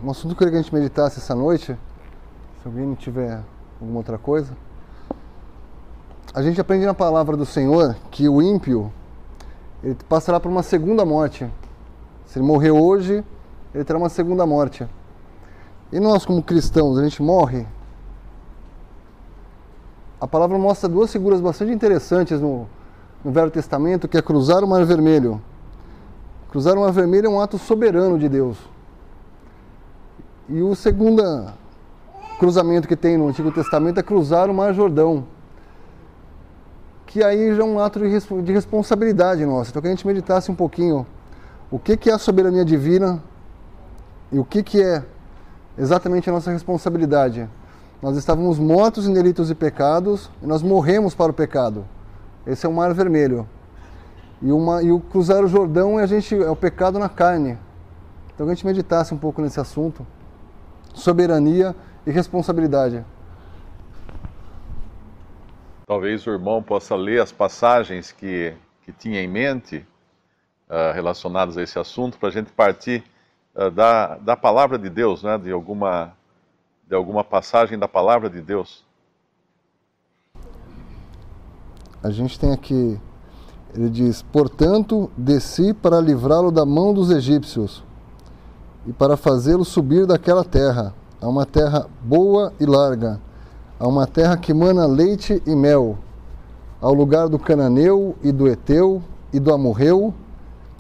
Um assunto que eu queria que a gente meditasse essa noite, se alguém não tiver alguma outra coisa. A gente aprende na palavra do Senhor que o ímpio, ele passará por uma segunda morte. Se ele morrer hoje, ele terá uma segunda morte. E nós, como cristãos, a gente morre. A palavra mostra duas figuras bastante interessantes no Velho Testamento, que é cruzar o Mar Vermelho. Cruzar o Mar Vermelho é um ato soberano de Deus. E o segundo cruzamento que tem no Antigo Testamento é cruzar o Mar Jordão, que aí já é um ato de responsabilidade nossa. Então que a gente meditasse um pouquinho o que é a soberania divina e o que é exatamente a nossa responsabilidade. Nós estávamos mortos em delitos e pecados e nós morremos para o pecado. Esse é o Mar Vermelho. E o cruzar o Jordão é o pecado na carne. Então que a gente meditasse um pouco nesse assunto. Soberania e responsabilidade. Talvez o irmão possa ler as passagens que tinha em mente relacionadas a esse assunto, para a gente partir da palavra de Deus, né? de alguma passagem da palavra de Deus. A gente tem aqui, ele diz: portanto, desci para livrá-lo da mão dos egípcios e para fazê-lo subir daquela terra, a uma terra boa e larga, a uma terra que mana leite e mel, ao lugar do cananeu e do eteu e do amorreu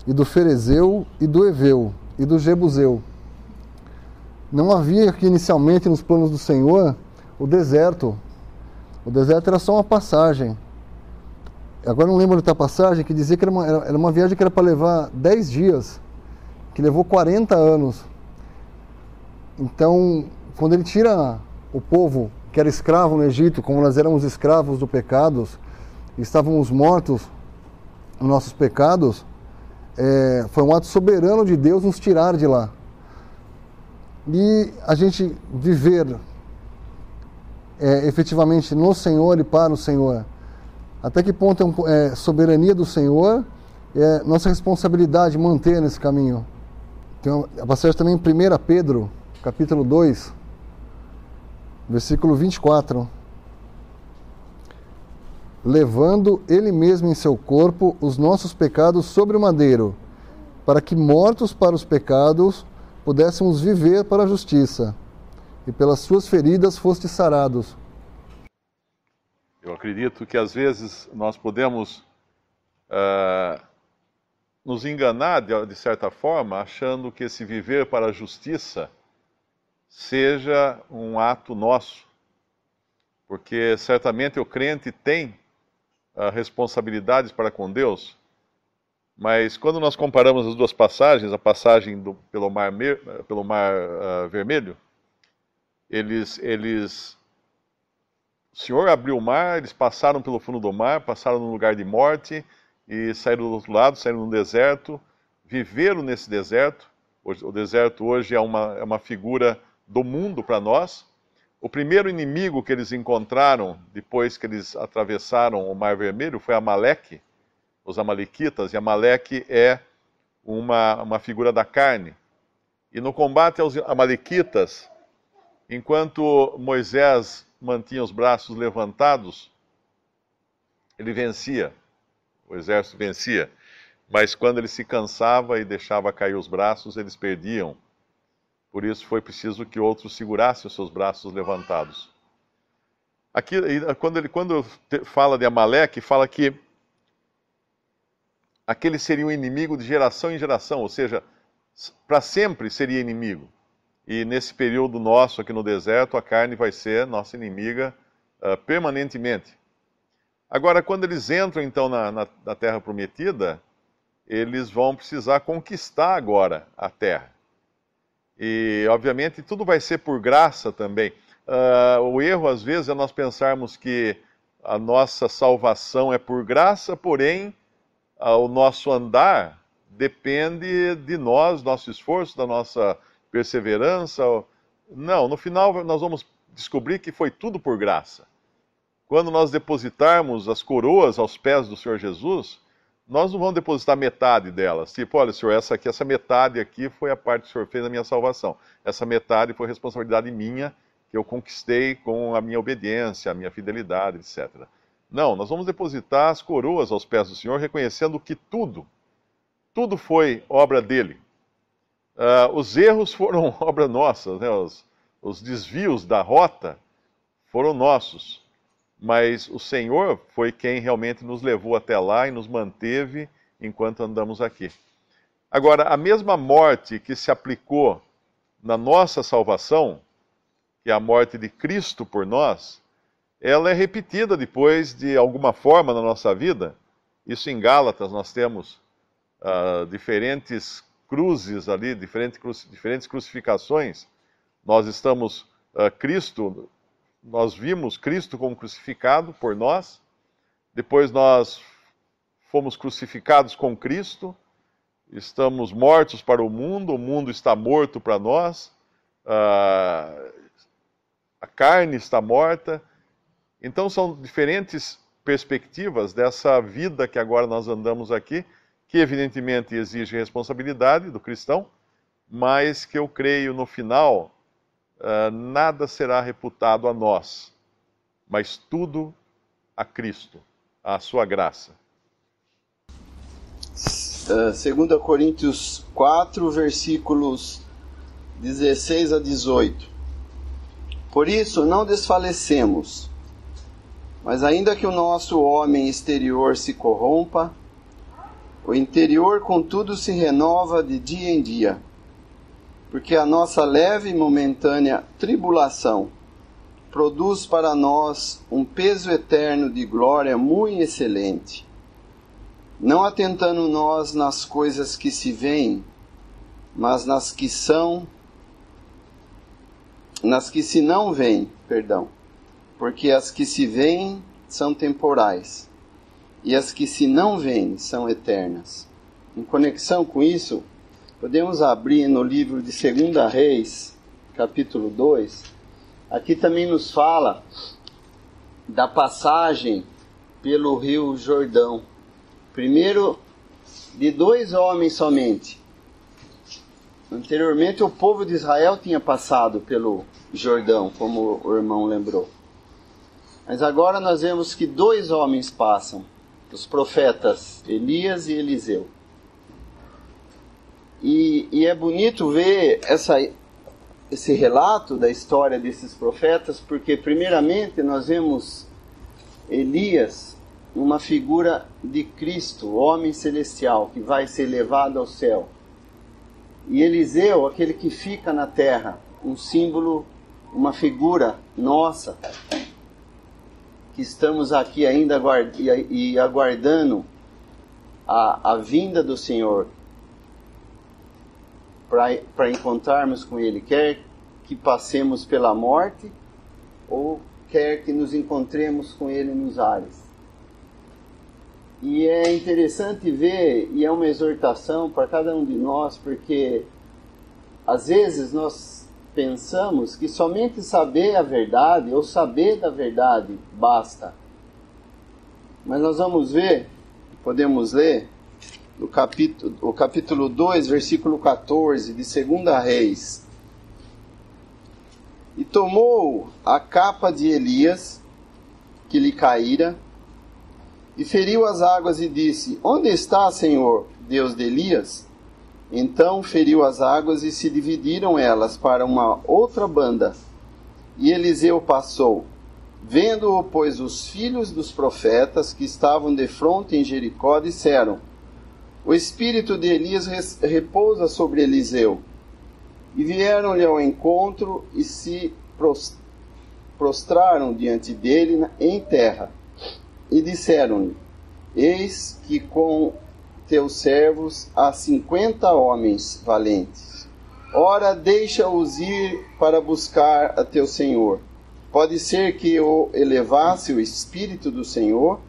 e do ferezeu e do eveu e do jebuseu. Não havia aqui inicialmente nos planos do Senhor o deserto. O deserto era só uma passagem. Agora não lembro da passagem que dizia que era uma viagem que era para levar 10 dias, que levou 40 anos. Então, quando ele tira o povo que era escravo no Egito, como nós éramos escravos do pecado, e estávamos mortos nos nossos pecados, foi um ato soberano de Deus nos tirar de lá. E a gente viver efetivamente no Senhor e para o Senhor. Até que ponto é soberania do Senhor, é nossa responsabilidade manter nesse caminho. Tem a passagem também em 1 Pedro, capítulo 2, versículo 24. Levando ele mesmo em seu corpo os nossos pecados sobre o madeiro, para que, mortos para os pecados, pudéssemos viver para a justiça, e pelas suas feridas fostes sarados. Eu acredito que às vezes nós podemos nos enganar de certa forma, achando que esse viver para a justiça seja um ato nosso, porque certamente o crente tem responsabilidades para com Deus, mas quando nós comparamos as duas passagens, a passagem pelo Mar Vermelho, o Senhor abriu o mar, eles passaram pelo fundo do mar, passaram num lugar de morte e saíram do outro lado, saíram no deserto, viveram nesse deserto. O deserto hoje é uma figura do mundo para nós. O primeiro inimigo que eles encontraram depois que eles atravessaram o Mar Vermelho foi Amaleque, os amalequitas, e Amaleque é uma figura da carne. E no combate aos amalequitas, enquanto Moisés mantinha os braços levantados, ele vencia, o exército vencia. Mas quando ele se cansava e deixava cair os braços, eles perdiam. Por isso foi preciso que outros segurassem os seus braços levantados. Aqui, quando fala de Amaleque, fala que aquele seria um inimigo de geração em geração, ou seja, para sempre seria inimigo. E nesse período nosso aqui no deserto, a carne vai ser nossa inimiga permanentemente. Agora, quando eles entram então na Terra Prometida, eles vão precisar conquistar agora a Terra. E, obviamente, tudo vai ser por graça também. O erro, às vezes, é nós pensarmos que a nossa salvação é por graça, porém, o nosso andar depende de nós, nosso esforço, da nossa perseverança. Não, no final nós vamos descobrir que foi tudo por graça. Quando nós depositarmos as coroas aos pés do Senhor Jesus, nós não vamos depositar metade delas. Tipo, olha, Senhor, essa metade aqui foi a parte que o Senhor fez na minha salvação. Essa metade foi responsabilidade minha, que eu conquistei com a minha obediência, a minha fidelidade, etc. Não, nós vamos depositar as coroas aos pés do Senhor, reconhecendo que tudo foi obra dele. Os erros foram obra nossa, né? Os desvios da rota foram nossos. Mas o Senhor foi quem realmente nos levou até lá e nos manteve enquanto andamos aqui. Agora, a mesma morte que se aplicou na nossa salvação, que é a morte de Cristo por nós, ela é repetida depois de alguma forma na nossa vida. Isso em Gálatas nós temos diferentes cruzes ali, diferentes crucificações. Nós vimos Cristo como crucificado por nós, depois nós fomos crucificados com Cristo, estamos mortos para o mundo está morto para nós, a carne está morta. Então são diferentes perspectivas dessa vida que agora nós andamos aqui, que evidentemente exige responsabilidade do cristão, mas que eu creio no final nada será reputado a nós, mas tudo a Cristo, a sua graça. 2 Coríntios 4, versículos 16 a 18. Por isso não desfalecemos, mas ainda que o nosso homem exterior se corrompa, o interior contudo se renova de dia em dia, porque a nossa leve e momentânea tribulação produz para nós um peso eterno de glória muito excelente, não atentando nós nas coisas que se veem, mas nas que se não veem, porque as que se veem são temporais, e as que se não veem são eternas. Em conexão com isso, podemos abrir no livro de 2 Reis, capítulo 2. Aqui também nos fala da passagem pelo rio Jordão. Primeiro, de 2 homens somente. Anteriormente, o povo de Israel tinha passado pelo Jordão, como o irmão lembrou. Mas agora nós vemos que 2 homens passam, os profetas Elias e Eliseu. E é bonito ver esse relato da história desses profetas, porque primeiramente nós vemos Elias, uma figura de Cristo, o homem celestial, que vai ser levado ao céu. E Eliseu, aquele que fica na terra, um símbolo, uma figura nossa, que estamos aqui ainda aguardando a vinda do Senhor, para encontrarmos com Ele, quer que passemos pela morte, ou quer que nos encontremos com Ele nos ares. E é interessante ver, e é uma exortação para cada um de nós, porque às vezes nós pensamos que somente saber a verdade, ou saber da verdade, basta. Mas nós vamos ver, podemos ler, o capítulo 2, versículo 14, de 2 Reis. E tomou a capa de Elias, que lhe caíra, e feriu as águas e disse: Onde está, Senhor, Deus de Elias? Então feriu as águas e se dividiram elas para uma outra banda. E Eliseu passou. Vendo-o, pois, os filhos dos profetas que estavam defronte em Jericó disseram: O espírito de Elias repousa sobre Eliseu. E vieram-lhe ao encontro e se prostraram diante dele em terra. E disseram-lhe: Eis que com teus servos há 50 homens valentes. Ora, deixa-os ir para buscar a teu senhor. Pode ser que eu elevasse o espírito do Senhor,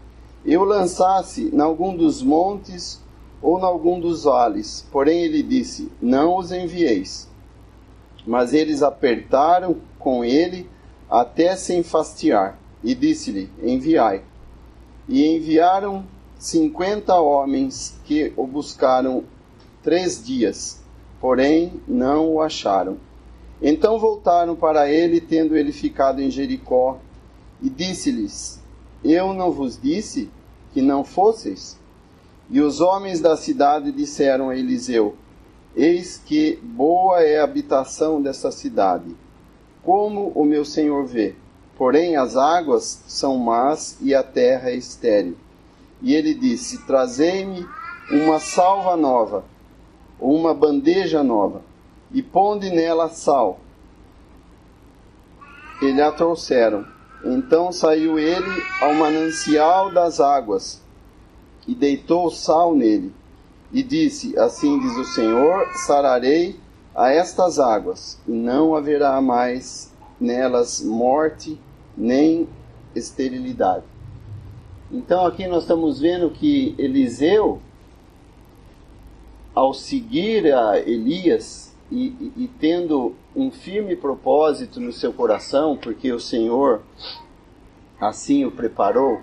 e o lançasse em algum dos montes ou em algum dos vales. Porém ele disse: Não os envieis. Mas eles apertaram com ele até se enfastiar. E disse-lhe: Enviai. E enviaram 50 homens que o buscaram 3 dias, porém não o acharam. Então voltaram para ele, tendo ele ficado em Jericó, e disse-lhes: Eu não vos disse que não fosseis? E os homens da cidade disseram a Eliseu: Eis que boa é a habitação desta cidade, como o meu senhor vê. Porém as águas são más e a terra é estéril. E ele disse: Trazei-me uma salva nova, ou uma bandeja nova, e ponde nela sal. E lhe a trouxeram. Então saiu ele ao manancial das águas, e deitou sal nele. E disse: Assim diz o Senhor, sararei a estas águas, e não haverá mais nelas morte, nem esterilidade. Então aqui nós estamos vendo que Eliseu, ao seguir a Elias e tendo um firme propósito no seu coração, porque o Senhor assim o preparou,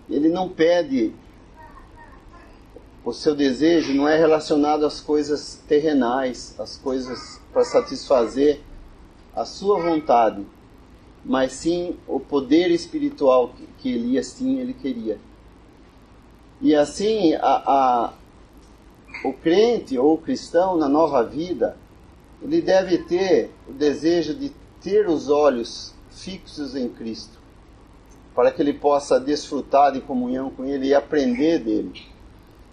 ele não pede, o seu desejo não é relacionado às coisas terrenais, às coisas para satisfazer a sua vontade, mas sim o poder espiritual que Elias tinha, ele queria. E assim, o crente ou o cristão na nova vida, ele deve ter o desejo de ter os olhos fixos em Cristo, para que ele possa desfrutar de comunhão com Ele e aprender dele.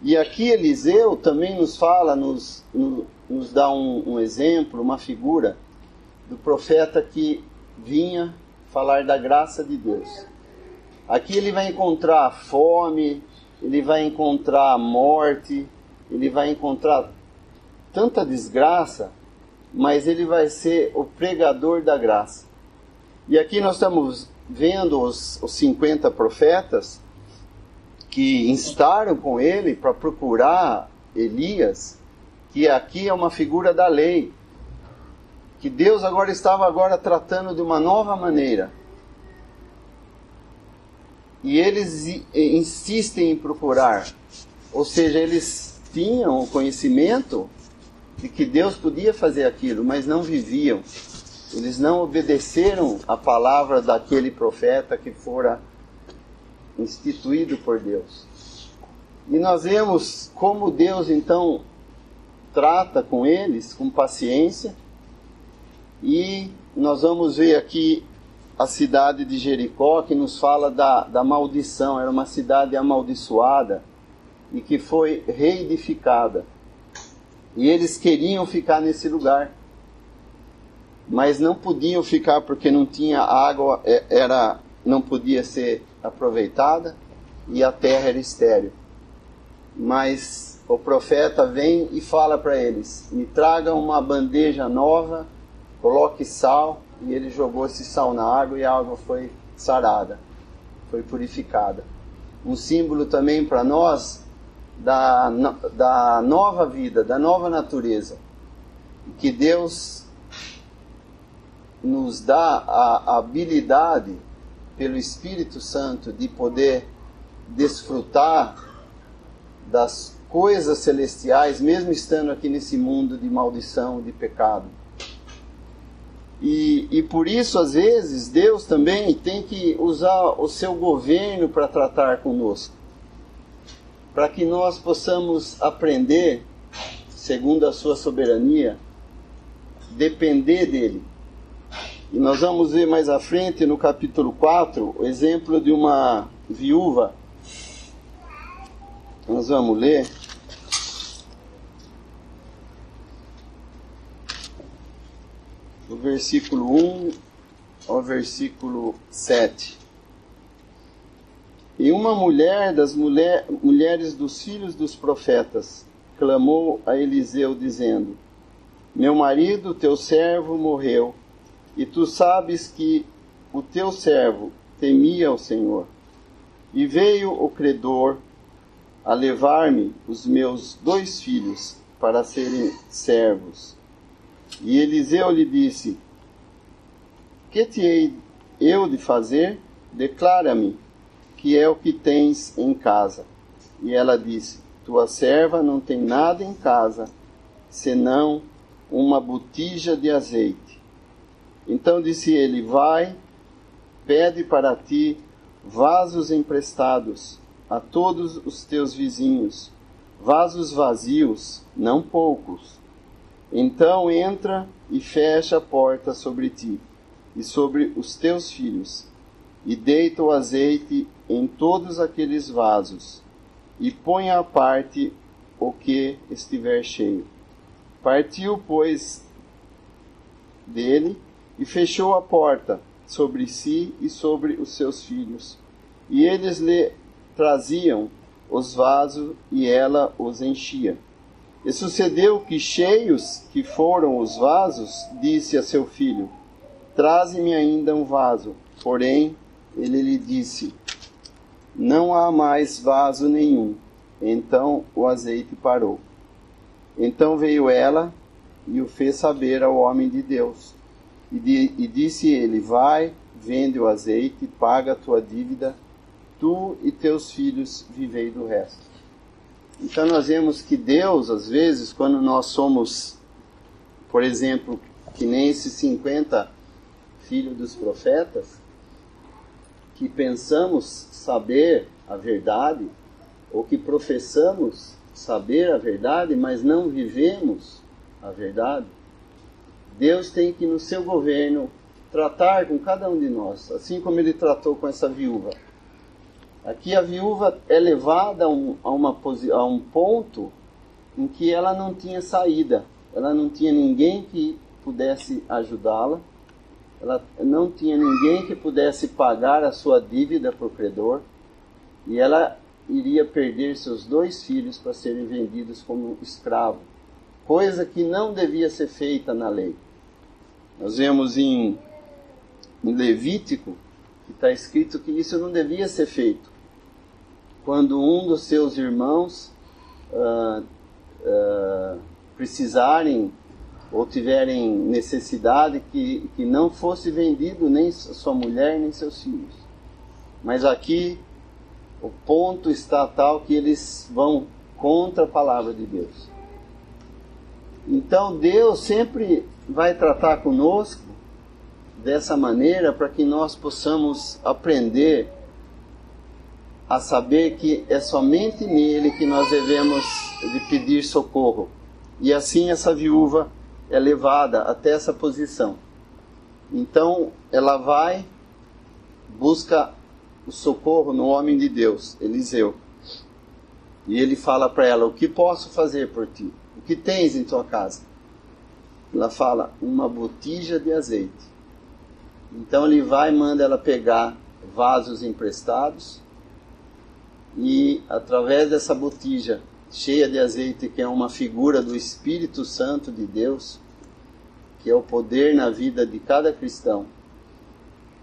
E aqui Eliseu também nos fala, nos dá um exemplo, uma figura do profeta que vinha falar da graça de Deus. Aqui ele vai encontrar fome, ele vai encontrar morte, ele vai encontrar tanta desgraça, mas ele vai ser o pregador da graça. E aqui nós estamos vendo os 50 profetas que instaram com ele para procurar Elias, que aqui é uma figura da lei, que Deus estava tratando de uma nova maneira. E eles insistem em procurar, ou seja, eles tinham o conhecimento de que Deus podia fazer aquilo, mas não viviam. Eles não obedeceram a palavra daquele profeta que fora instituído por Deus. E nós vemos como Deus então trata com eles, com paciência, e nós vamos ver aqui a cidade de Jericó, que nos fala da maldição. Era uma cidade amaldiçoada e que foi reedificada. E eles queriam ficar nesse lugar, mas não podiam ficar porque não tinha água, não podia ser aproveitada, e a terra era estéril. Mas o profeta vem e fala para eles: me tragam uma bandeja nova, coloque sal. E ele jogou esse sal na água e a água foi sarada, foi purificada. Um símbolo também para nós da nova vida, da nova natureza, que Deus nos dá a habilidade pelo Espírito Santo de poder desfrutar das coisas celestiais, mesmo estando aqui nesse mundo de maldição, de pecado. E por isso, às vezes, Deus também tem que usar o seu governo para tratar conosco, para que nós possamos aprender, segundo a sua soberania, depender dele. E nós vamos ver mais à frente, no capítulo 4, o exemplo de uma viúva. Nós vamos ler. Do versículo 1 ao versículo 7. E uma mulher das mulheres dos filhos dos profetas clamou a Eliseu, dizendo: meu marido, teu servo, morreu, e tu sabes que o teu servo temia o Senhor. E veio o credor a levar-me os meus 2 filhos para serem servos. E Eliseu lhe disse: que te hei eu de fazer? Declara-me que é o que tens em casa. E ela disse: tua serva não tem nada em casa, senão uma botija de azeite. Então disse ele: vai, pede para ti vasos emprestados a todos os teus vizinhos, vasos vazios, não poucos. Então entra e fecha a porta sobre ti e sobre os teus filhos, e deita o azeite em todos aqueles vasos, e põe à parte o que estiver cheio. Partiu, pois, dele, e fechou a porta sobre si e sobre os seus filhos. E eles lhe traziam os vasos, e ela os enchia. E sucedeu que, cheios que foram os vasos, disse a seu filho: traze-me ainda um vaso. Porém, ele lhe disse: não há mais vaso nenhum. Então o azeite parou. Então veio ela e o fez saber ao homem de Deus. E disse ele: vai, vende o azeite, paga a tua dívida, tu e teus filhos vivei do resto. Então nós vemos que Deus, às vezes, quando nós somos, por exemplo, que nem esses 50 filhos dos profetas, que pensamos saber a verdade, ou que professamos saber a verdade, mas não vivemos a verdade, Deus tem que, no seu governo, tratar com cada um de nós, assim como Ele tratou com essa viúva. Aqui a viúva é levada a um ponto em que ela não tinha saída, ela não tinha ninguém que pudesse ajudá-la, ela não tinha ninguém que pudesse pagar a sua dívida para o credor, e ela iria perder seus 2 filhos para serem vendidos como escravo, coisa que não devia ser feita na lei. Nós vemos em Levítico que está escrito que isso não devia ser feito. Quando um dos seus irmãos precisarem ou tiverem necessidade, que não fosse vendido nem sua mulher nem seus filhos. Mas aqui o ponto está tal que eles vão contra a palavra de Deus. Então Deus sempre vai tratar conosco dessa maneira para que nós possamos aprender a saber que é somente nele que nós devemos de pedir socorro. E assim essa viúva é levada até essa posição. Então ela vai, busca o socorro no homem de Deus, Eliseu. E ele fala para ela: o que posso fazer por ti? O que tens em tua casa? Ela fala: uma botija de azeite. Então ele vai e manda ela pegar vasos emprestados, e através dessa botija cheia de azeite, que é uma figura do Espírito Santo de Deus, que é o poder na vida de cada cristão.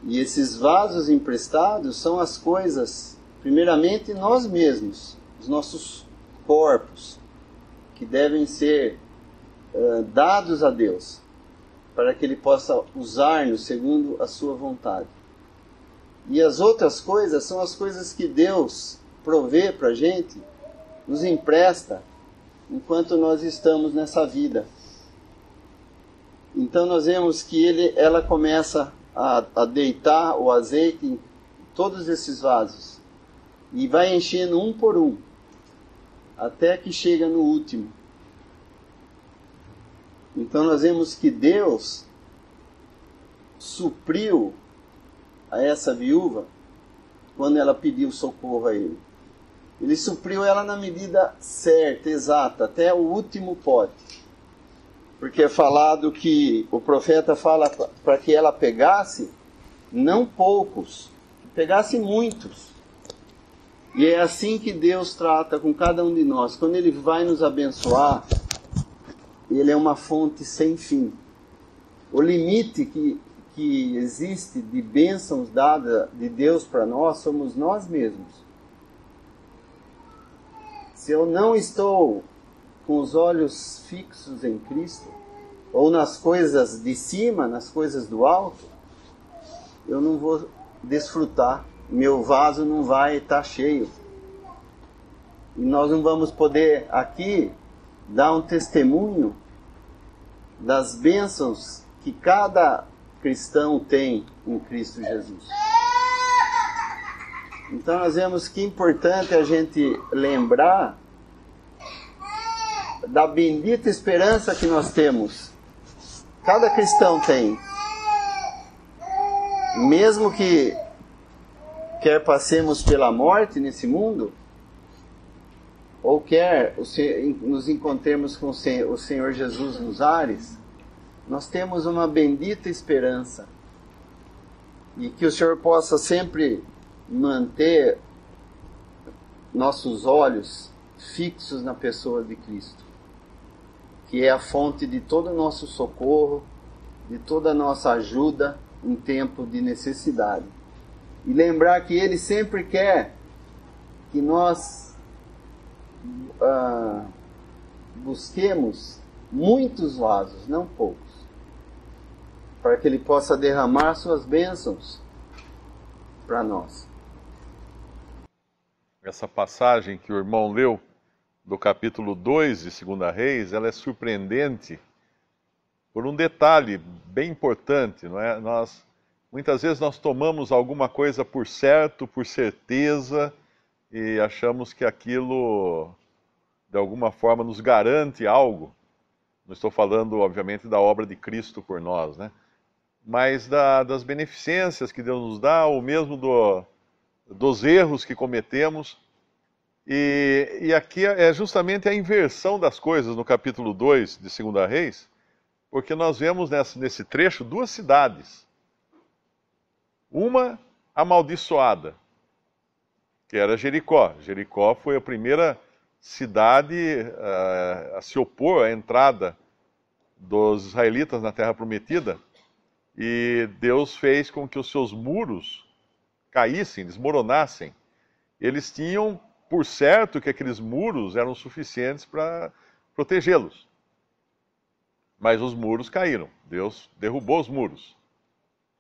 E esses vasos emprestados são as coisas, primeiramente nós mesmos, os nossos corpos, que devem ser dados a Deus, para que Ele possa usar-nos segundo a sua vontade. E as outras coisas são as coisas que Deus provê para a gente, nos empresta, enquanto nós estamos nessa vida. Então nós vemos que ela começa a deitar o azeite em todos esses vasos, e vai enchendo um por um, até que chega no último. Então nós vemos que Deus supriu a essa viúva quando ela pediu socorro a Ele. Ele supriu ela na medida certa, exata, até o último pote. Porque é falado que o profeta fala para que ela pegasse, não poucos, pegasse muitos. E é assim que Deus trata com cada um de nós. Quando Ele vai nos abençoar, Ele é uma fonte sem fim. O limite que existe de bênçãos dadas de Deus para nós, somos nós mesmos. Se eu não estou com os olhos fixos em Cristo, ou nas coisas de cima, nas coisas do alto, eu não vou desfrutar, meu vaso não vai estar cheio. E nós não vamos poder aqui dar um testemunho das bênçãos que cada cristão tem em Cristo Jesus. Então nós vemos que é importante a gente lembrar da bendita esperança que nós temos. Cada cristão tem. Mesmo que quer passemos pela morte nesse mundo, ou quer nos encontremos com o Senhor Jesus nos ares, nós temos uma bendita esperança. E que o Senhor possa sempre manter nossos olhos fixos na pessoa de Cristo, que é a fonte de todo o nosso socorro, de toda a nossa ajuda em tempo de necessidade. E lembrar que Ele sempre quer que nós busquemos muitos vasos, não poucos, para que Ele possa derramar suas bênçãos para nós. Essa passagem que o irmão leu, do capítulo 2 de 2 Reis, ela é surpreendente por um detalhe bem importante, não é? Muitas vezes nós tomamos alguma coisa por certo, por certeza, e achamos que aquilo, de alguma forma, nos garante algo. Não estou falando, obviamente, da obra de Cristo por nós, né? Mas das beneficências que Deus nos dá, ou mesmo dos erros que cometemos. E aqui é justamente a inversão das coisas no capítulo 2 de 2 Reis, porque nós vemos nesse trecho duas cidades. Uma amaldiçoada, que era Jericó. Jericó foi a primeira cidade a se opor à entrada dos israelitas na Terra Prometida, e Deus fez com que os seus muros caíssem, desmoronassem. Eles tinham por certo que aqueles muros eram suficientes para protegê-los. Mas os muros caíram. Deus derrubou os muros.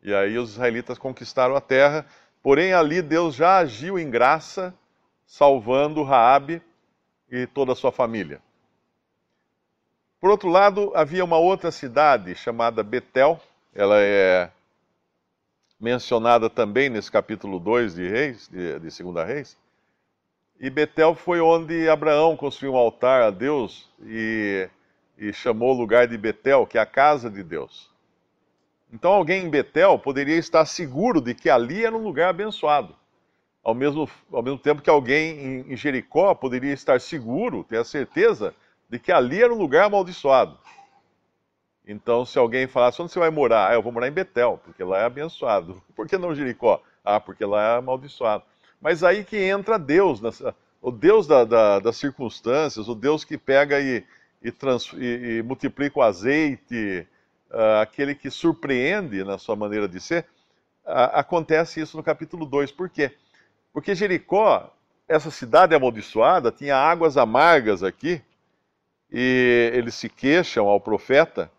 E aí os israelitas conquistaram a terra. Porém, ali Deus já agiu em graça, salvando Raabe e toda a sua família. Por outro lado, havia uma outra cidade chamada Betel. Ela é mencionada também nesse capítulo 2 de 2 Reis. E Betel foi onde Abraão construiu um altar a Deus e chamou o lugar de Betel, que é a casa de Deus. Então alguém em Betel poderia estar seguro de que ali era um lugar abençoado. Ao mesmo tempo que alguém em Jericó poderia estar seguro, ter a certeza de que ali era um lugar amaldiçoado. Então, se alguém falasse, onde você vai morar? Eu vou morar em Betel, porque lá é abençoado. Por que não Jericó? Porque lá é amaldiçoado. Mas aí que entra Deus, o Deus das circunstâncias, o Deus que pega e multiplica o azeite, aquele que surpreende na sua maneira de ser. Acontece isso no capítulo 2. Por quê? Porque Jericó, essa cidade amaldiçoada, tinha águas amargas aqui, e eles se queixam ao profeta,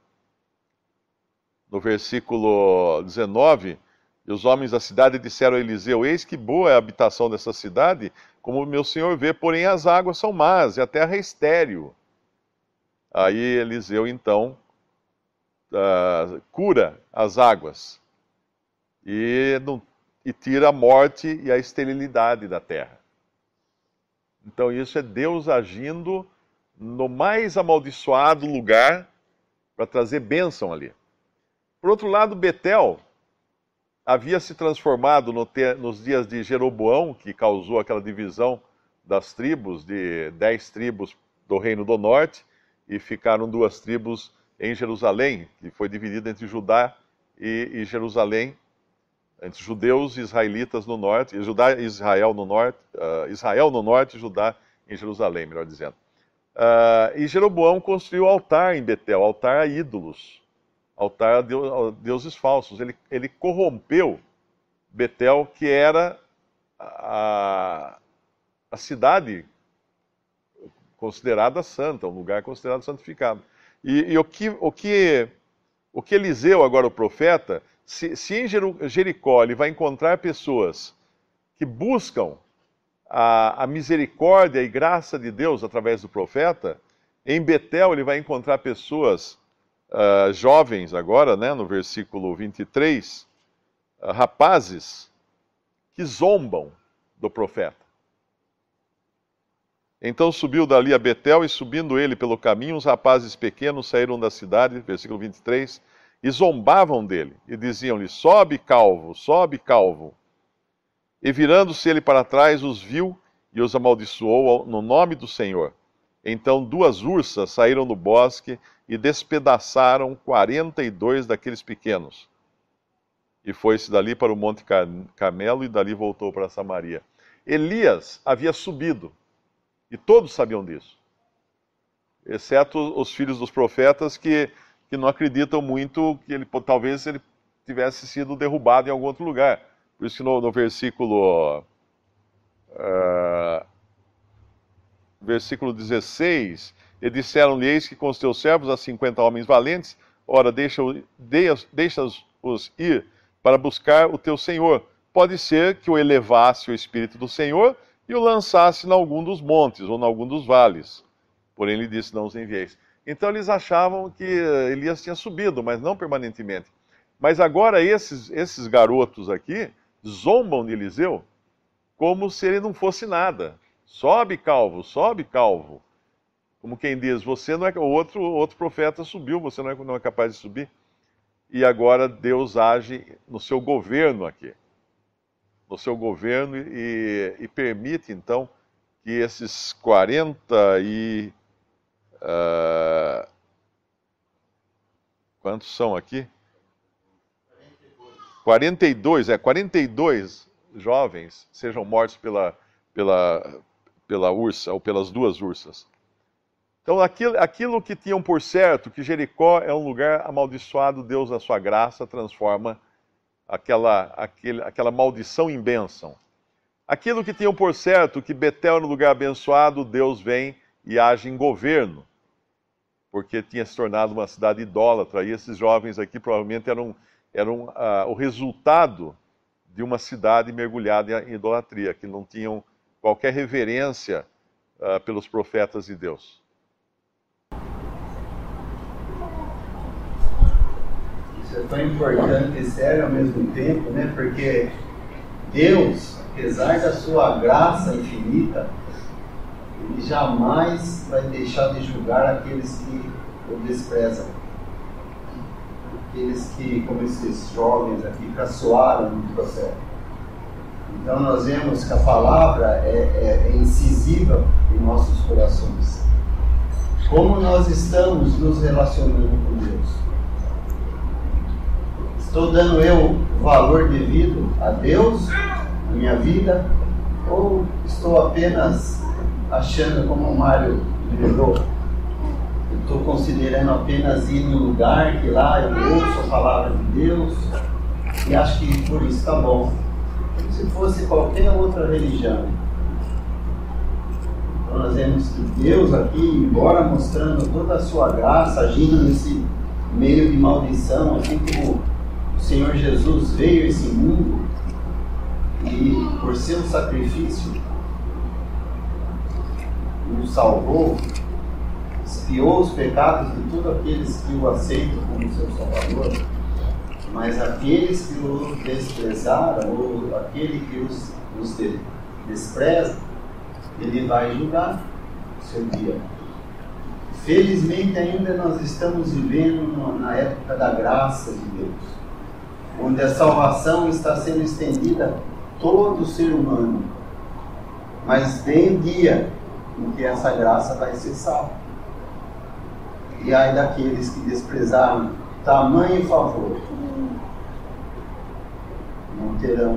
no versículo 19, e os homens da cidade disseram a Eliseu, eis que boa é a habitação dessa cidade, como meu senhor vê, porém as águas são más, e a terra é estéril. Aí Eliseu, então, cura as águas, e tira a morte e a esterilidade da terra. Então isso é Deus agindo no mais amaldiçoado lugar para trazer bênção ali. Por outro lado, Betel havia se transformado nos dias de Jeroboão, que causou aquela divisão das tribos, de 10 tribos do Reino do Norte, e ficaram 2 tribos em Jerusalém, que foi dividida entre Judá e Jerusalém, entre judeus e israelitas no norte, Israel no norte e Judá em Jerusalém, melhor dizendo. E Jeroboão construiu altar em Betel, altar a ídolos, altar a deuses falsos. Ele corrompeu Betel, que era a cidade considerada santa, um lugar considerado santificado. E o que Eliseu, agora o profeta, se em Jericó ele vai encontrar pessoas que buscam a misericórdia e graça de Deus através do profeta, em Betel ele vai encontrar pessoas jovens agora, né, no versículo 23, rapazes que zombam do profeta. Então subiu dali a Betel, e subindo ele pelo caminho, os rapazes pequenos saíram da cidade, versículo 23, e zombavam dele, e diziam-lhe: sobe, calvo, sobe, calvo. E virando-se ele para trás, os viu e os amaldiçoou no nome do Senhor. Então 2 ursas saíram do bosque e despedaçaram 42 daqueles pequenos. E foi-se dali para o Monte Carmelo, e dali voltou para Samaria. Elias havia subido, e todos sabiam disso, exceto os filhos dos profetas que não acreditam muito que talvez ele tivesse sido derrubado em algum outro lugar. Por isso que no versículo 16, e disseram-lhe: eis que com os teus servos há 50 homens valentes, ora, deixa-os ir para buscar o teu Senhor. Pode ser que o elevasse o Espírito do Senhor e o lançasse em algum dos montes ou em algum dos vales. Porém ele disse: não os envieis. Então eles achavam que Elias tinha subido, mas não permanentemente. Mas agora esses garotos aqui zombam de Eliseu como se ele não fosse nada. Sobe, calvo, sobe, calvo. Como quem diz: você não é, o outro profeta subiu, você não é capaz de subir. E agora Deus age no seu governo aqui. No seu governo, e permite então que esses quantos são aqui? 42 jovens sejam mortos pela ursa, ou pelas 2 ursas. Então, aquilo que tinham por certo, que Jericó é um lugar amaldiçoado, Deus, na sua graça, transforma aquela maldição em bênção. Aquilo que tinham por certo, que Betel era um lugar abençoado, Deus vem e age em governo, porque tinha se tornado uma cidade idólatra, e esses jovens aqui provavelmente eram o resultado de uma cidade mergulhada em idolatria, que não tinham qualquer reverência pelos profetas de Deus. Isso é tão importante e sério ao mesmo tempo, né? Porque Deus, apesar da sua graça infinita, Ele jamais vai deixar de julgar aqueles que o desprezam. Aqueles que, como esses jovens aqui, caçoaram no profeta. Então nós vemos que a palavra é incisiva em nossos corações. Como nós estamos nos relacionando com Deus? Estou dando eu valor devido a Deus, na minha vida, ou estou apenas achando, como o Mário lembrou, eu estou considerando apenas ir no lugar que lá eu ouço a palavra de Deus e acho que por isso está bom. Se fosse qualquer outra religião, então nós vemos que Deus aqui, embora mostrando toda a sua graça, agindo nesse meio de maldição, assim como o Senhor Jesus veio a esse mundo e por seu sacrifício nos salvou, expiou os pecados de todos aqueles que o aceitam como seu Salvador, mas aqueles que o desprezaram, ou aquele que os despreza, ele vai julgar o seu dia. Felizmente ainda nós estamos vivendo na época da graça de Deus, onde a salvação está sendo estendida a todo ser humano, mas vem o dia em que essa graça vai cessar. E ai daqueles que desprezaram tamanho favor, não terão